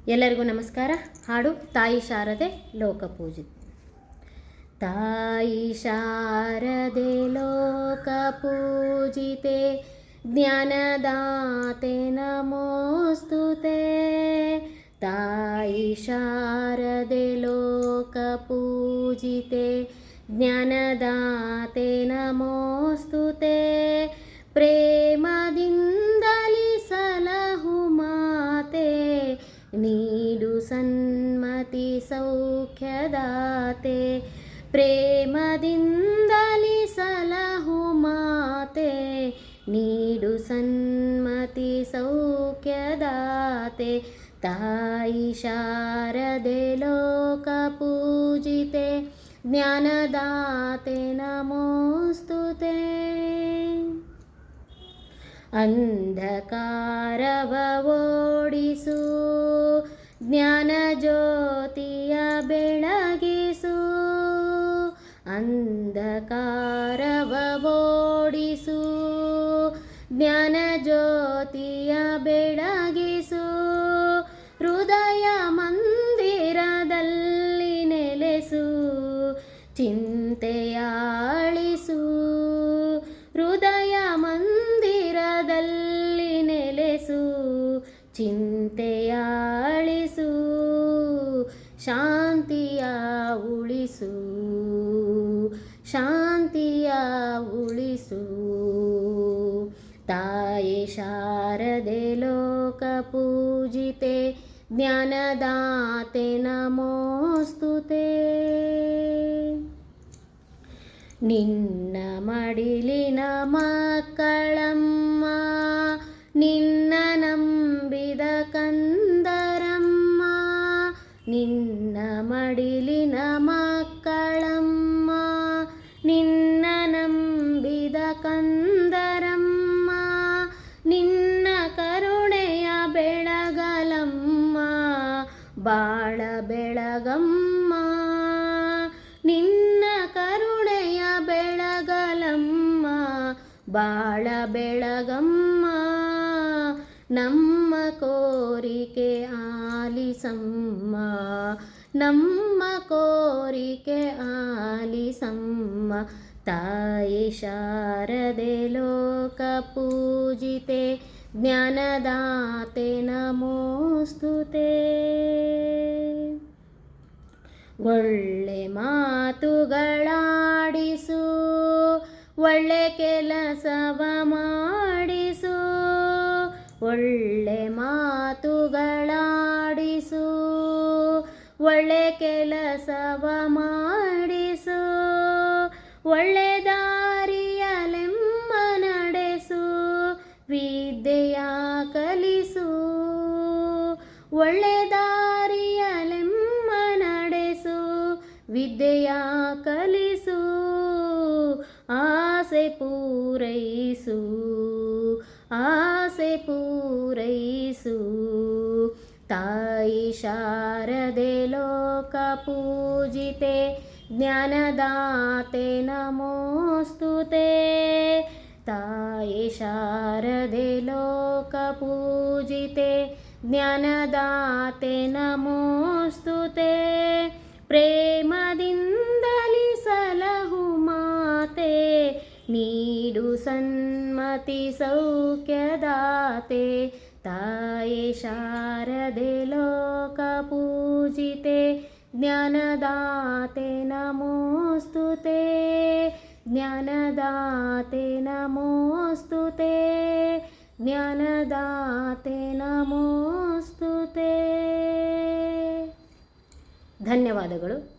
ಎಲ್ಲರಿಗೂ ನಮಸ್ಕಾರ. ಹಾಡು ತಾಯಿ ಶಾರದೆ ಲೋಕಪೂಜಿತೆ. ತಾಯಿ ಶಾರದೆ ಲೋಕಪೂಜಿತೆ ಜ್ಞಾನದಾತೆ ನಮೋಸ್ತುತೆ. ತಾಯಿ ಶಾರದೆ ಲೋಕಪೂಜಿತೆ ಜ್ಞಾನದಾತೆ ನಮೋಸ್ತುತೆ. ಪ್ರೇಮದಿಂದಲಿ ಸಲಹು ಮಾತೆ ನೀಡು ಸನ್ಮತಿ ಸೌಖ್ಯದಾತೆ. ಪ್ರೇಮದಿಂದಲಿ ಸಲಹು ಮಾತೆ ನೀಡು ಸನ್ಮತಿ ಸೌಖ್ಯದಾತೆ. ತಾಯಿ ಶಾರದೆ ಲೋಕಪೂಜಿತೆ ಜ್ಞಾನದಾತೆ ನಮೋಸ್ತುತೆ. ಅಂಧಕಾರವ ಓಡಿಸು ಜ್ಞಾನ ಜ್ಯೋತಿಯ ಬೆಳಗಿಸು. ಅಂಧಕಾರವ ಓಡಿಸು ಜ್ಞಾನ ಜ್ಯೋತಿಯ ಬೆಳಗಿಸು. ಹೃದಯ ಮಂದಿರದಲ್ಲಿ ನೆಲೆಸು ಚಿಂತೆಯಾಳಿಸು. ಹೃದಯ ಮಂದಿರದಲ್ಲಿ ನೆಲೆಸು ಚಿಂತೆಯಾಳಿಸು. ಶಾಂತಿಯ ಉಳಿಸು ಶಾಂತಿಯ ಉಳಿಸು. ತಾಯಿ ಶಾರದೆ ಲೋಕಪೂಜಿತೆ ಜ್ಞಾನದಾತೆ ನಮೋಸ್ತುತೆ. ನಿನ್ನ ಮಡಿಲಿನ ಮಕ್ಕಳಮ್ಮ ನಿನ್ನ ನಂಬಿದ ಕಂದರಮ್ಮ. ನಿನ್ನ ಮಡಿಲಿನ ಮಕ್ಕಳಮ್ಮ ನಿನ್ನ ನಂಬಿದ ಕಂದರಮ್ಮ. ನಿನ್ನ ಕರುಣೆಯ ಬೆಳಗಲಮ್ಮ ಬಾಳ ಬೆಳಗಮ್ಮ. ನಿನ್ನ ಕರುಣೆಯ ಬೆಳಗಲಮ್ಮ ಬಾಳ ಬೆಳಗಮ್ಮ. ನಮ್ಮ ಕೋರಿಕೆ ಆಲಿಸಮ್ಮ ನಮ್ಮ ಕೋರಿಕೆ ಆಲಿಸಮ್ಮ. ತಾಯಿ ಶಾರದೆ ಲೋಕಪೂಜಿತೆ ಜ್ಞಾನದಾತೆ ನಮೋಸ್ತುತೆ. ಒಳ್ಳೆ ಮಾತುಗಳಾಡಿಸು ಒಳ್ಳೆ ಕೆಲಸವ ಮಾಡಿಸು. ಒಳ್ಳೆ ಮಾತುಗಳಾಡಿಸು ಒಳ್ಳೆ ಕೆಲಸವ ಮಾಡಿಸು. ಒಳ್ಳೆ ದಾರಿಯಲೆಮ್ಮ ನಡೆಸು ವಿದ್ಯೆಯ ಕಲಿಸು. ಒಳ್ಳೆ ದಾರಿಯಲೆಮ್ಮ ನಡೆಸು ವಿದ್ಯೆಯ ಕಲಿಸು. ಆಸೆ ಪೂರೈಸು ಆಸೆ ಪೂರೈಸು. ತಾಯಿ ಶಾರದೆ ಲೋಕಪೂಜಿತೆ ಜ್ಞಾನದಾತೆ ನಮೋಸ್ತುತೆ. ತಾಯಿ ಶಾರದೆ ಲೋಕಪೂಜಿತೆ ಜ್ಞಾನದಾತೆ ನಮೋಸ್ತುತೆ. ಪ್ರೇಮದಿಂದಲಿ ಸಲಹು ಮಾತೆ ನೀಡು ಸನ್ಮತಿ ಸೌಖ್ಯದಾತೆ. ತಾಯಿ ಶಾರದೆ ಲೋಕಪೂಜಿತೆ ಜ್ಞಾನದಾತೆ ನಮೋಸ್ತುತೆ. ಜ್ಞಾನದಾತೆ ನಮೋಸ್ತುತೆ ಜ್ಞಾನದಾತೆ ನಮೋಸ್ತುತೆ. ಧನ್ಯವಾದಗಳು.